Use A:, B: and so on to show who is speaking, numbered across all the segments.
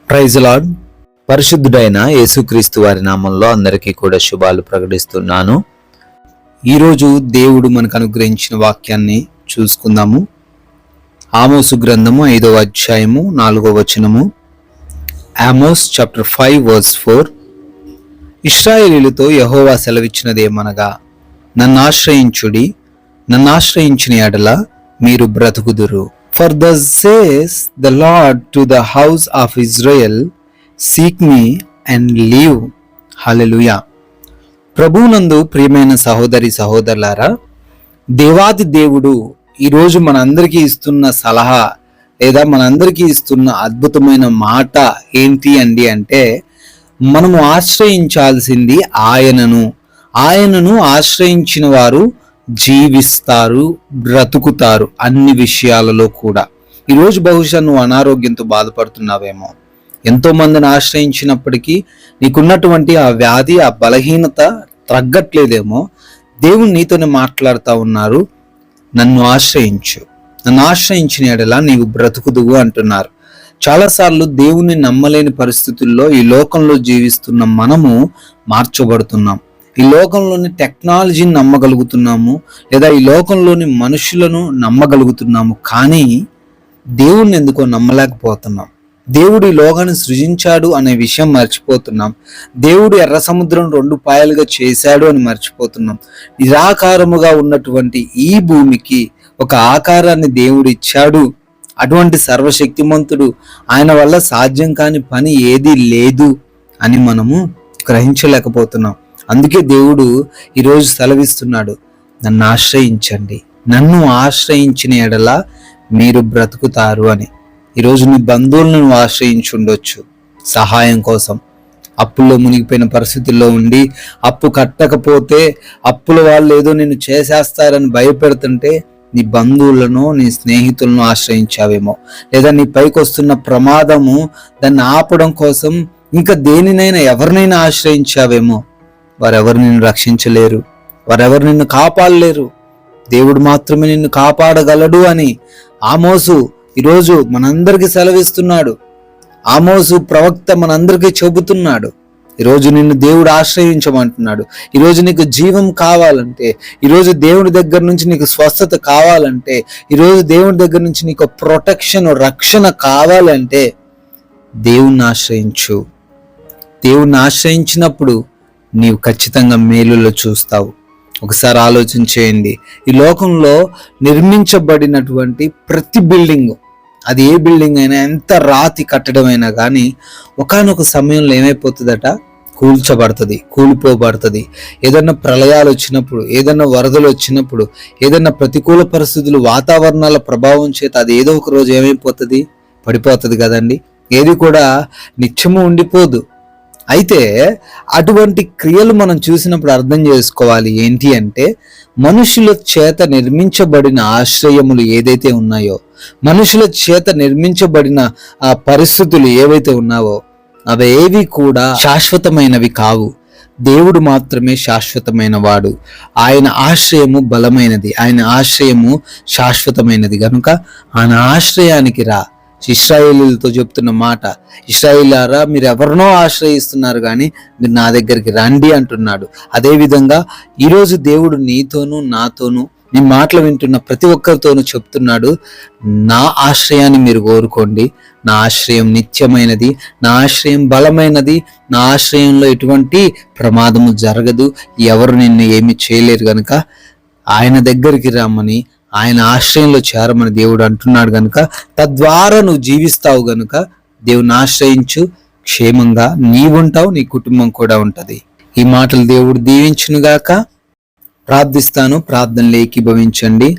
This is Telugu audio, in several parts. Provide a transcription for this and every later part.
A: Praise lord. పరిశుద్ధుడైన యేసుక్రీస్తు వారి నామంలో అందరికీ కూడా శుభాలు ప్రకటిస్తున్నాను. ఈరోజు దేవుడు మనకు అనుగ్రహించిన వాక్యాన్ని చూసుకుందాము. ఆమోసు గ్రంథము 5వ అధ్యాయము 4వ వచనము. Amos chapter 5 verse 4. ఇశ్రాయేలీయులతో యెహోవా సెలవిచ్చినదేమనగా, నన్ను ఆశ్రయించుడి, నన్ను ఆశ్రయించిన ఎడల మీరు బ్రతుకుదురు. For thus says the Lord to the house of Israel, seek me and live. Hallelujah. ప్రభువునందు ప్రియమైన సహోదరి సహోదరులారా, దేవాది దేవుడు ఈరోజు మనందరికీ ఇస్తున్న సలహా లేదా మనందరికీ ఇస్తున్న అద్భుతమైన మాట ఏంటి అండి అంటే, మనము ఆశ్రయించాల్సింది ఆయనను ఆశ్రయించిన వారు జీవిస్తారు, బ్రతుకుతారు అన్ని విషయాలలో కూడా. ఈరోజు బహుశా నువ్వు అనారోగ్యంతో బాధపడుతున్నావేమో, ఎంతో మందిని ఆశ్రయించినప్పటికీ నీకున్నటువంటి ఆ వ్యాధి, ఆ బలహీనత తగ్గట్లేదేమో. దేవుడు నీతోనే మాట్లాడుతూ ఉన్నారు, నన్ను ఆశ్రయించు, నన్ను ఆశ్రయించిన ఎడల నీవు బ్రతుకుదువు అంటున్నారు. చాలాసార్లు దేవుణ్ణి నమ్మలేని పరిస్థితుల్లో ఈ లోకంలో జీవిస్తున్న మనము మార్చబడుతున్నాం. ఈ లోకంలోని టెక్నాలజీని నమ్మగలుగుతున్నాము, లేదా ఈ లోకంలోని మనుషులను నమ్మగలుగుతున్నాము, కానీ దేవుణ్ణి ఎందుకో నమ్మలేకపోతున్నాం. దేవుడు ఈ లోకాన్ని సృజించాడు అనే విషయం మర్చిపోతున్నాం. దేవుడు ఎర్ర సముద్రం 2 పాయలుగా చేశాడు అని మర్చిపోతున్నాం. నిరాకారముగా ఉన్నటువంటి ఈ భూమికి ఒక ఆకారాన్ని దేవుడు ఇచ్చాడు. అటువంటి సర్వశక్తిమంతుడు, ఆయన వల్ల సాధ్యం కాని పని ఏదీ లేదు అని మనము గ్రహించలేకపోతున్నాం. అందుకే దేవుడు ఈరోజు సెలవిస్తున్నాడు, నన్ను ఆశ్రయించండి, నన్ను ఆశ్రయించిన ఎడల మీరు బ్రతుకుతారు అని. ఈరోజు నీ బంధువులను నువ్వు ఆశ్రయించి ఉండొచ్చు సహాయం కోసం. అప్పుల్లో మునిగిపోయిన పరిస్థితుల్లో ఉండి అప్పు కట్టకపోతే అప్పుల వాళ్ళు ఏదో నిన్ను చేసేస్తారని భయపెడుతుంటే నీ బంధువులను, నీ స్నేహితులను ఆశ్రయించావేమో. లేదా నీ పైకి వస్తున్న ప్రమాదము, దాన్ని ఆపడం కోసం ఇంకా దేనినైనా ఎవరినైనా ఆశ్రయించావేమో. వారెవరు నిన్ను రక్షించలేరు, వారెవరు నిన్ను కాపాడలేరు, దేవుడు మాత్రమే నిన్ను కాపాడగలడు అని ఆమోసు ఈరోజు మనందరికీ సెలవిస్తున్నాడు. ఆమోసు ప్రవక్త మనందరికీ చెబుతున్నాడు, ఈరోజు నిన్ను దేవుడు ఆశ్రయించమంటున్నాడు. ఈరోజు నీకు జీవం కావాలంటే, ఈరోజు దేవుడి దగ్గర నుంచి నీకు స్వస్థత కావాలంటే, ఈరోజు దేవుడి దగ్గర నుంచి నీకు ప్రొటెక్షన్, రక్షణ కావాలంటే దేవుణ్ణి ఆశ్రయించు. దేవుణ్ణి ఆశ్రయించినప్పుడు నీవు ఖచ్చితంగా మేలులో చూస్తావు. ఒకసారి ఆలోచన చేయండి. ఈ లోకంలో నిర్మించబడినటువంటి ప్రతి బిల్డింగ్, అది ఏ బిల్డింగ్ అయినా, ఎంత రాతి కట్టడమైనా కానీ ఒకానొక సమయంలో ఏమైపోతుందట, కూల్చబడుతుంది, కూలిపోబడుతుంది. ఏదన్నా ప్రళయాలు వచ్చినప్పుడు, ఏదన్నా వరదలు వచ్చినప్పుడు, ఏదన్నా ప్రతికూల పరిస్థితులు, వాతావరణాల ప్రభావం చేత అది ఏదో ఒక రోజు ఏమైపోతుంది, పడిపోతుంది కదండి. ఏది కూడా నిత్యము ఉండిపోదు. అయితే అటువంటి క్రియలు మనం చూసినప్పుడు అర్థం చేసుకోవాలి ఏంటి అంటే, మనుషుల చేత నిర్మించబడిన ఆశ్రయములు ఏదైతే ఉన్నాయో, మనుషుల చేత నిర్మించబడిన ఆ పరిస్థితులు ఏవైతే ఉన్నావో అవేవి కూడా శాశ్వతమైనవి కావు. దేవుడు మాత్రమే శాశ్వతమైన వాడు. ఆయన ఆశ్రయము బలమైనది, ఆయన ఆశ్రయము శాశ్వతమైనది. కనుక ఆయన ఆశ్రయానికి రా. ఇశ్రాయేలీలతో చెప్తున్న మాట, ఇశ్రాయేలీయులారా, మీరు ఎవరినో ఆశ్రయిస్తున్నారు కానీ మీరు నా దగ్గరికి రండి అంటున్నాడు. అదేవిధంగా ఈరోజు దేవుడు నీతోనూ నాతోనూ, నీ మాటలు వింటున్న ప్రతి ఒక్కరితోనూ చెప్తున్నాడు, నా ఆశ్రయాన్ని మీరు కోరుకోండి. నా ఆశ్రయం నిత్యమైనది, నా ఆశ్రయం బలమైనది, నా ఆశ్రయంలో ఎటువంటి ప్రమాదము జరగదు, ఎవరు నిన్ను ఏమి చేయలేరు. కనుక ఆయన దగ్గరికి రమ్మని, ఆయన ఆశ్రయంలో చేరమని దేవుడు అంటున్నాడు. గనుక తద్వారా నువ్వు జీవిస్తావు. గనుక దేవుని ఆశ్రయించు, క్షేమంగా నీవుంటావు, నీ కుటుంబం కూడా ఉంటది. ఈ మాటలు దేవుడు దీవించునుగాక. ప్రార్థిస్తాను, ప్రార్థనలు ఏకీభవించండి.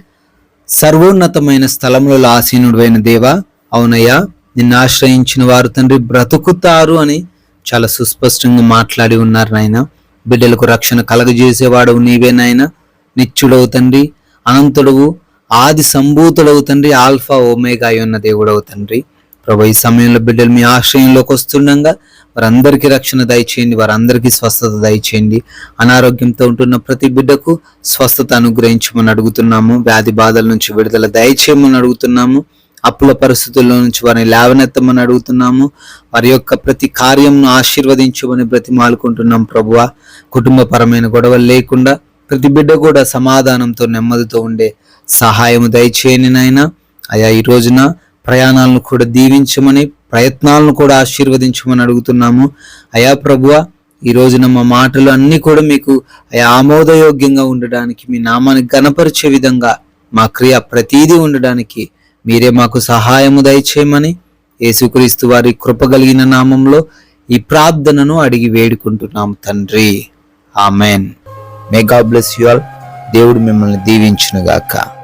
A: సర్వోన్నతమైన స్థలములలో ఆసీనుడైన దేవా, అవునయ్యా, నిన్ను ఆశ్రయించిన వారు తండ్రి బ్రతుకుతారు అని చాలా సుస్పష్టంగా మాట్లాడి ఉన్నారు నాయన. బిడ్డలకు రక్షణ కలగజేసేవాడు నీవే నాయన. నిత్యుడవు తండ్రి, అనంతుడవు, ఆది సంభూతుడవు తండ్రి, ఆల్ఫా ఓమేగా అయి ఉన్న దేవుడవు తండ్రి. ప్రభు ఈ సమయంలో బిడ్డలు మీ ఆశ్రయంలోకి వస్తుండగా వారందరికీ రక్షణ దయచేయండి, వారందరికీ స్వస్థత దయచేయండి. అనారోగ్యంతో ఉంటున్న ప్రతి బిడ్డకు స్వస్థత అనుగ్రహించమని అడుగుతున్నాము. వ్యాధి బాధల నుంచి విడుదల దయచేయమని అడుగుతున్నాము. అప్పుల పరిస్థితుల్లో నుంచి వారిని లేవనెత్తమని అడుగుతున్నాము. వారి యొక్క ప్రతి కార్యంను ఆశీర్వదించమని బ్రతిమాలుకుంటున్నాం ప్రభువా. కుటుంబపరమైన గొడవలు లేకుండా ప్రతి బిడ్డ కూడా సమాధానంతో నెమ్మదితో ఉండే సహాయము దయచేయని నాయనా. అయా ఈ రోజున ప్రయాణాలను కూడా దీవించమని, ప్రయత్నాలను కూడా ఆశీర్వదించమని అడుగుతున్నాము. అయా ప్రభువా, ఈ రోజున మా మాటలు అన్నీ కూడా మీకు అయా ఆమోదయోగ్యంగా ఉండడానికి, మీ నామాన్ని గణపరిచే విధంగా మా క్రియ ప్రతీదీ ఉండడానికి మీరే మాకు సహాయము దయచేయమని యేసుక్రీస్తు వారి కృపగలిగిన నామంలో ఈ ప్రార్థనను అడిగి వేడుకుంటున్నాము తండ్రి. Amen. May God bless you all. దేవుడు మిమ్మల్ని దీవించునుగాక.